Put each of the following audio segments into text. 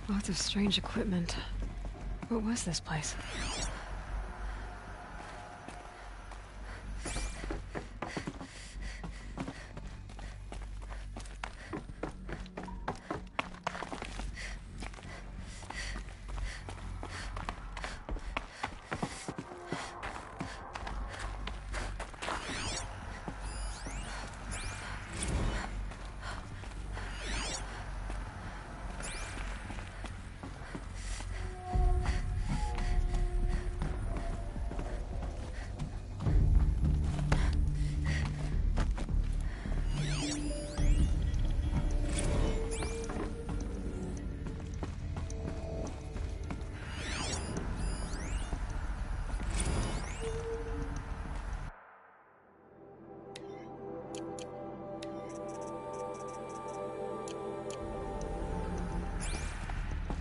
Lots of strange equipment. What was this place?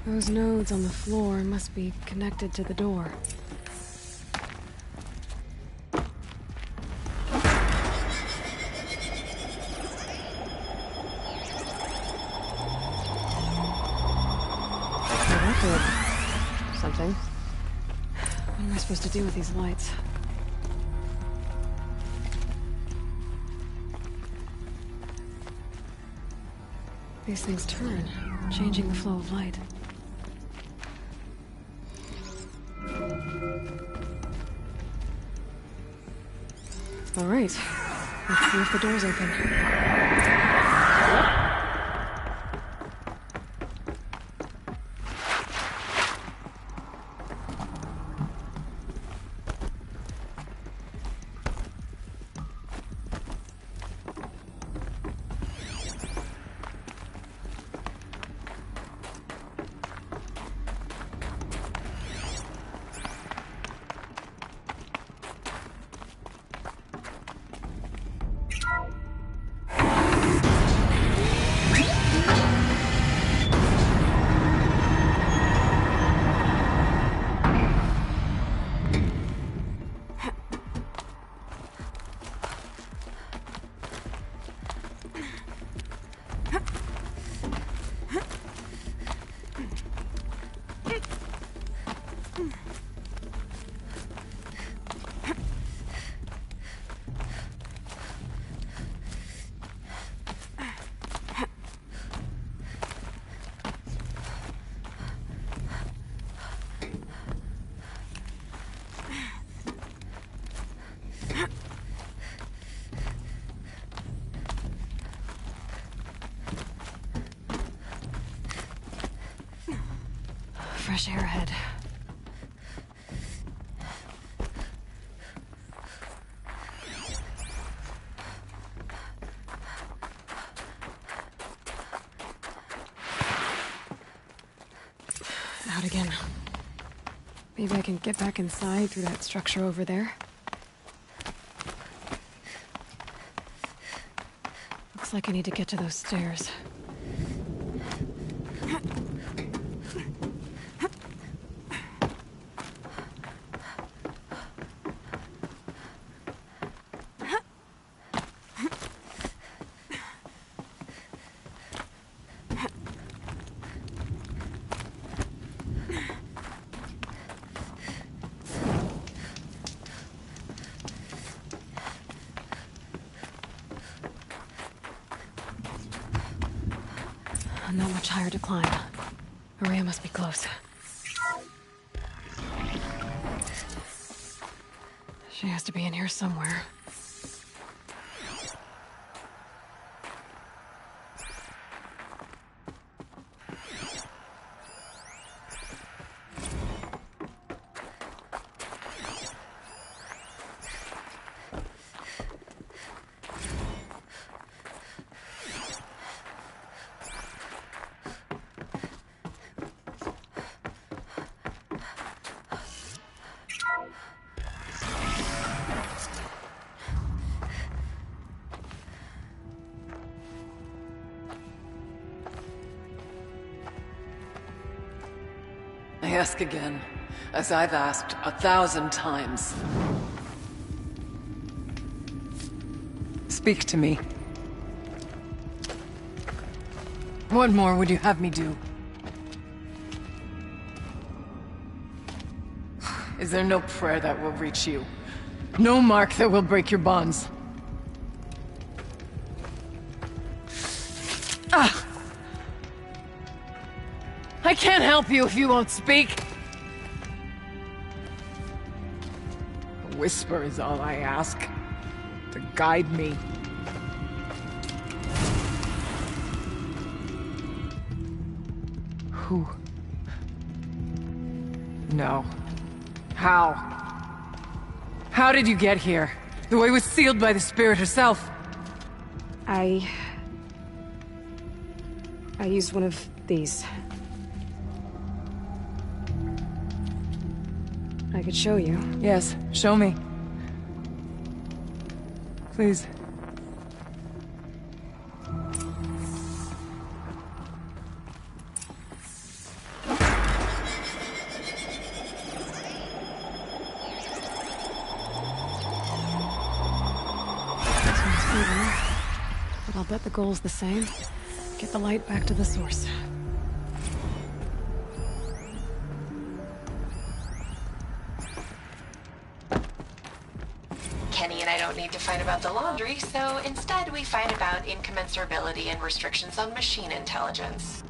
Those nodes on the floor must be connected to the door. Oh, that did something. What am I supposed to do with these lights? These things turn, changing the flow of light. All right, let's see if the door's open. Fresh air ahead. Out again. Maybe I can get back inside through that structure over there. Looks like I need to get to those stairs. Not much higher to climb. Maria must be close. She has to be in here somewhere. I ask again, as I've asked 1,000 times. Speak to me. What more would you have me do? Is there no prayer that will reach you? No mark that will break your bonds? Ah! I can't help you if you won't speak! A whisper is all I ask. To guide me. Who? No. How? How did you get here? The way was sealed by the spirit herself. I used one of these. I could show you. Yes, show me. Please. But I'll bet the goal's the same. Get the light back to the source. Kenny and I don't need to fight about the laundry, so instead we fight about incommensurability and restrictions on machine intelligence.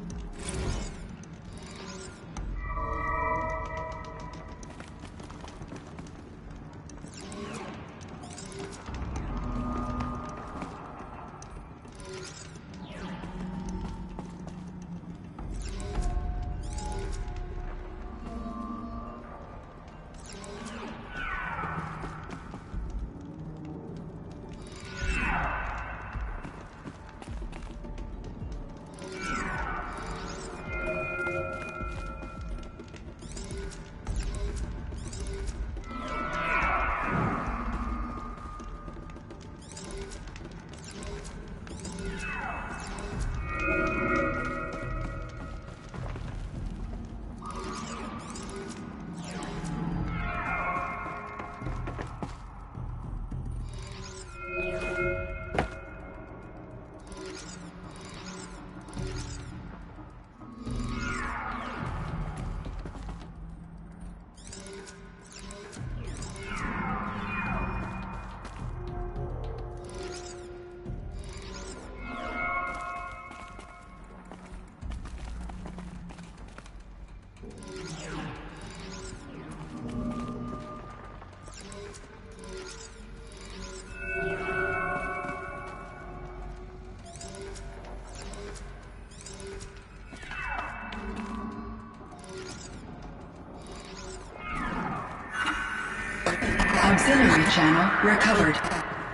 Auxiliary channel recovered.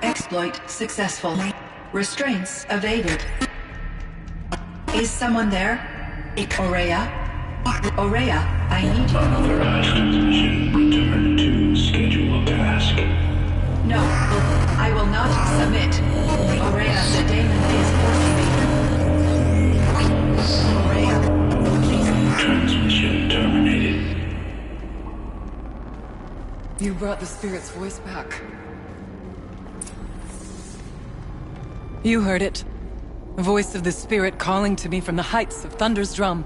Exploit successful. Restraints evaded. Is someone there? Aurea? Aurea, I need you. Unauthorized transmission. Return to scheduled task. No, I will not submit. Aurea, the daemon is forcing me. Aurea, please. Transmission terminated. You brought the spirit's voice back. You heard it. The voice of the spirit calling to me from the heights of Thunder's drum.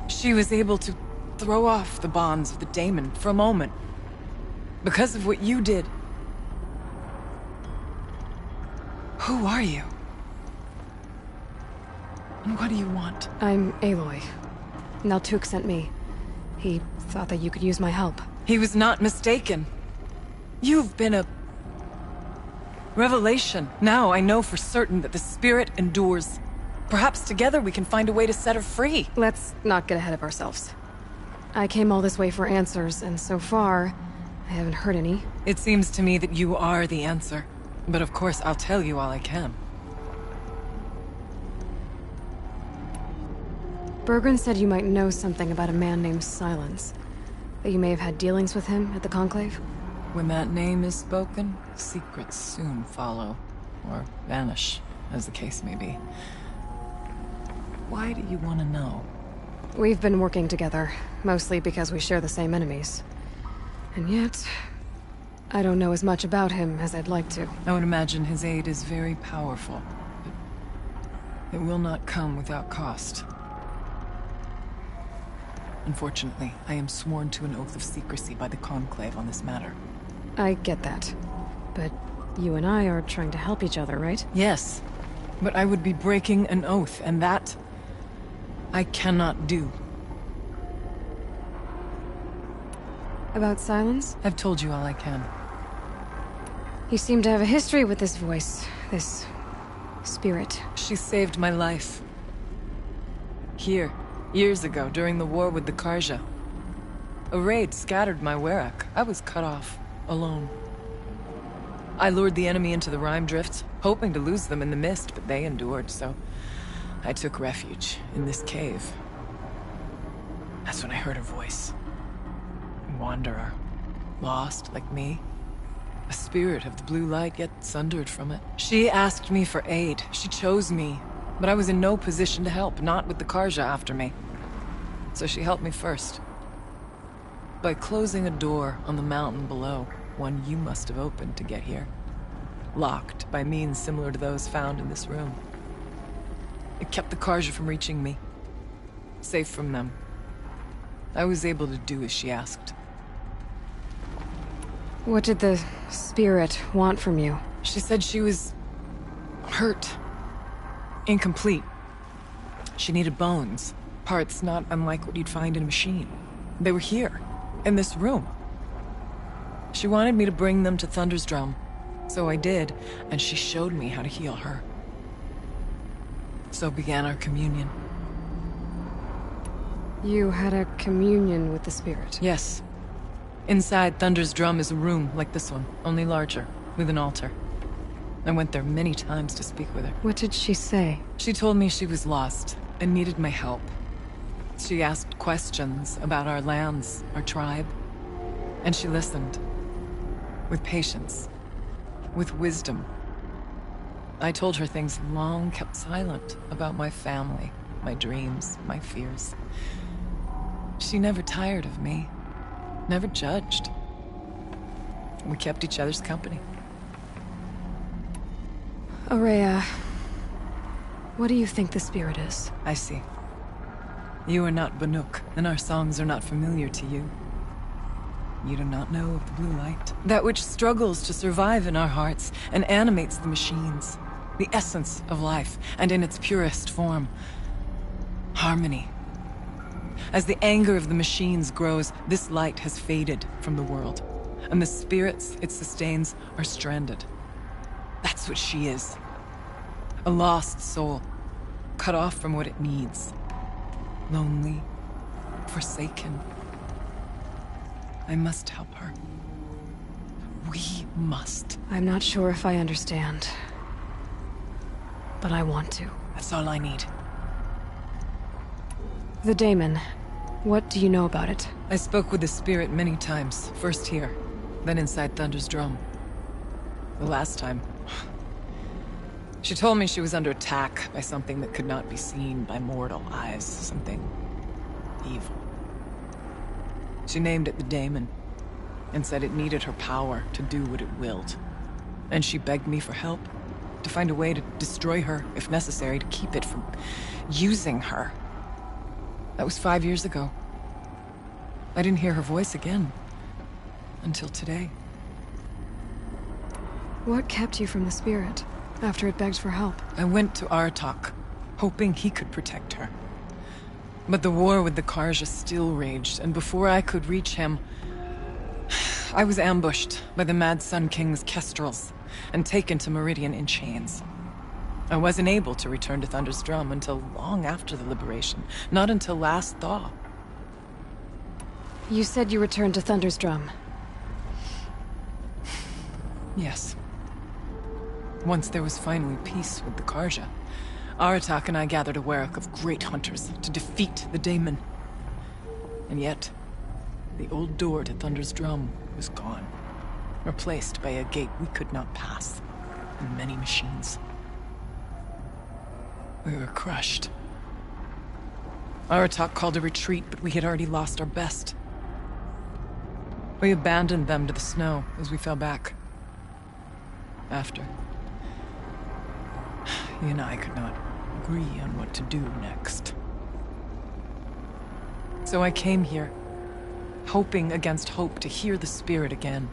She was able to throw off the bonds of the daemon for a moment. Because of what you did. Who are you? And what do you want? I'm Aloy. Naltuk sent me. He thought that you could use my help. He was not mistaken. You've been a revelation. Now I know for certain that the spirit endures. Perhaps together we can find a way to set her free. Let's not get ahead of ourselves. I came all this way for answers, and so far, I haven't heard any. It seems to me that you are the answer. But of course, I'll tell you all I can. Bergren said you might know something about a man named Silence. That you may have had dealings with him at the Conclave? When that name is spoken, secrets soon follow. Or vanish, as the case may be. Why do you want to know? We've been working together, mostly because we share the same enemies. And yet, I don't know as much about him as I'd like to. I would imagine his aid is very powerful, but it will not come without cost. Unfortunately, I am sworn to an oath of secrecy by the Conclave on this matter. I get that. But you and I are trying to help each other, right? Yes, but I would be breaking an oath, and that I cannot do. About Silence? I've told you all I can. You seem to have a history with this voice, this spirit. She saved my life. Here, years ago, during the war with the Karja. A raid scattered my Werak. I was cut off, alone. I lured the enemy into the Rime Drifts, hoping to lose them in the mist, but they endured, so I took refuge in this cave. That's when I heard her voice. A wanderer. Lost, like me. A spirit of the blue light, yet sundered from it. She asked me for aid. She chose me. But I was in no position to help, not with the Karja after me. So she helped me first. By closing a door on the mountain below, one you must have opened to get here. Locked by means similar to those found in this room. It kept the Karja from reaching me. Safe from them. I was able to do as she asked. What did the spirit want from you? She said she was hurt. Incomplete. She needed bones. Parts not unlike what you'd find in a machine. They were here, in this room. She wanted me to bring them to Thunder's Drum. So I did, and she showed me how to heal her. So began our communion. You had a communion with the spirit? Yes. Inside Thunder's Drum is a room like this one, only larger, with an altar. I went there many times to speak with her. What did she say? She told me she was lost and needed my help. She asked questions about our lands, our tribe, and she listened. With patience. With wisdom. I told her things long kept silent about my family, my dreams, my fears. She never tired of me. Never judged. We kept each other's company. Aurea, what do you think the spirit is? I see. You are not Banuk, and our songs are not familiar to you. You do not know of the blue light. That which struggles to survive in our hearts and animates the machines. The essence of life, and in its purest form. Harmony. As the anger of the machines grows, this light has faded from the world. And the spirits it sustains are stranded. That's what she is. A lost soul. Cut off from what it needs. Lonely. Forsaken. I must help her. We must. I'm not sure if I understand. But I want to. That's all I need. The daemon. What do you know about it? I spoke with the spirit many times. First here, then inside Thunder's Drum. The last time... She told me she was under attack by something that could not be seen by mortal eyes. Something... evil. She named it the daemon, and said it needed her power to do what it willed. And she begged me for help, to find a way to destroy her, if necessary, to keep it from using her. That was 5 years ago. I didn't hear her voice again, until today. What kept you from the spirit, after it begged for help? I went to Aratak, hoping he could protect her. But the war with the Karja still raged, and before I could reach him, I was ambushed by the Mad Sun King's kestrels, and taken to Meridian in chains. I wasn't able to return to Thunder's Drum until long after the liberation, not until last thaw. You said you returned to Thunder's Drum. Yes. Once there was finally peace with the Karja, Aratak and I gathered a Werak of great hunters to defeat the daemon. And yet, the old door to Thunder's Drum was gone, replaced by a gate we could not pass, and many machines. We were crushed. Aratak called a retreat, but we had already lost our best. We abandoned them to the snow as we fell back. After. He and I could not agree on what to do next. So I came here, hoping against hope to hear the spirit again.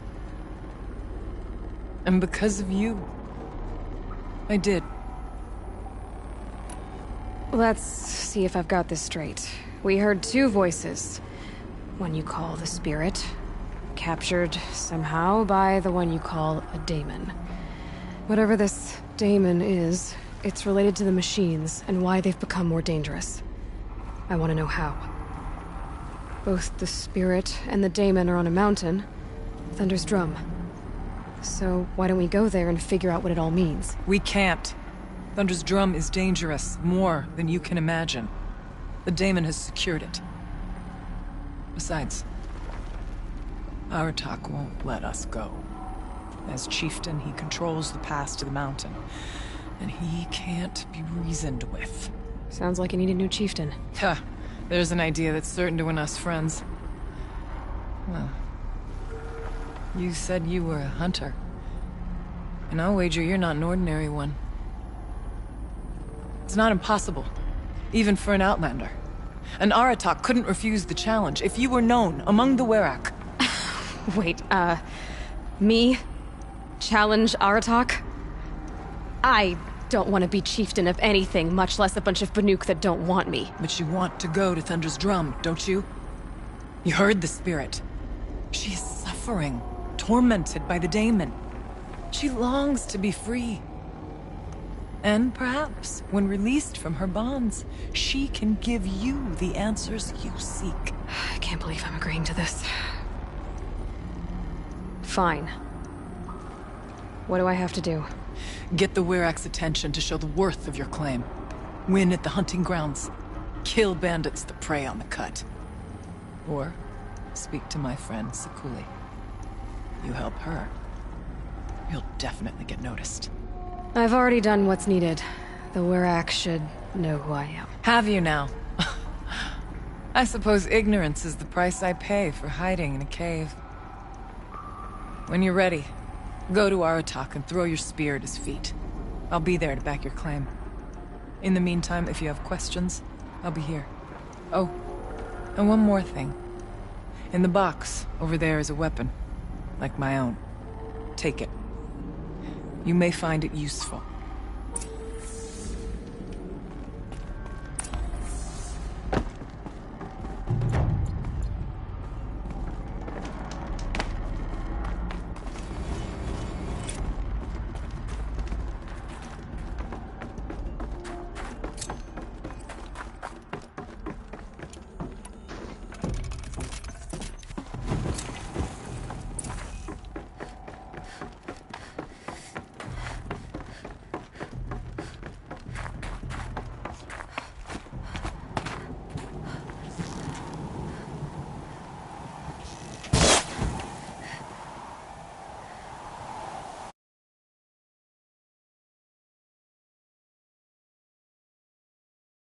And because of you, I did. Let's see if I've got this straight. We heard two voices. One you call the spirit, captured somehow by the one you call a daemon. Whatever this daemon is, it's related to the machines and why they've become more dangerous. I want to know how. Both the spirit and the daemon are on a mountain, Thunder's Drum. So why don't we go there and figure out what it all means? We can't. Thunder's Drum is dangerous, more than you can imagine. The daemon has secured it. Besides, Aratak won't let us go. As chieftain, he controls the pass to the mountain, and he can't be reasoned with. Sounds like you need a new chieftain. Ha! There's an idea that's certain to win us friends. Well, you said you were a hunter. And I'll wager you're not an ordinary one. It's not impossible, even for an outlander. An Aratak couldn't refuse the challenge if you were known among the Werak. Wait, me? Challenge Aratak? I don't want to be chieftain of anything, much less a bunch of Banuk that don't want me. But you want to go to Thunder's Drum, don't you? You heard the spirit. She is suffering, tormented by the daemon. She longs to be free. And perhaps, when released from her bonds, she can give you the answers you seek. I can't believe I'm agreeing to this. Fine. What do I have to do? Get the Werak's attention to show the worth of your claim. Win at the hunting grounds. Kill bandits that prey on the cut. Or speak to my friend Sakuli. You help her, you'll definitely get noticed. I've already done what's needed. The Werak should know who I am. Have you now? I suppose ignorance is the price I pay for hiding in a cave. When you're ready, go to Aratak and throw your spear at his feet. I'll be there to back your claim. In the meantime, if you have questions, I'll be here. Oh, and one more thing. In the box, over there is a weapon. Like my own. Take it. You may find it useful.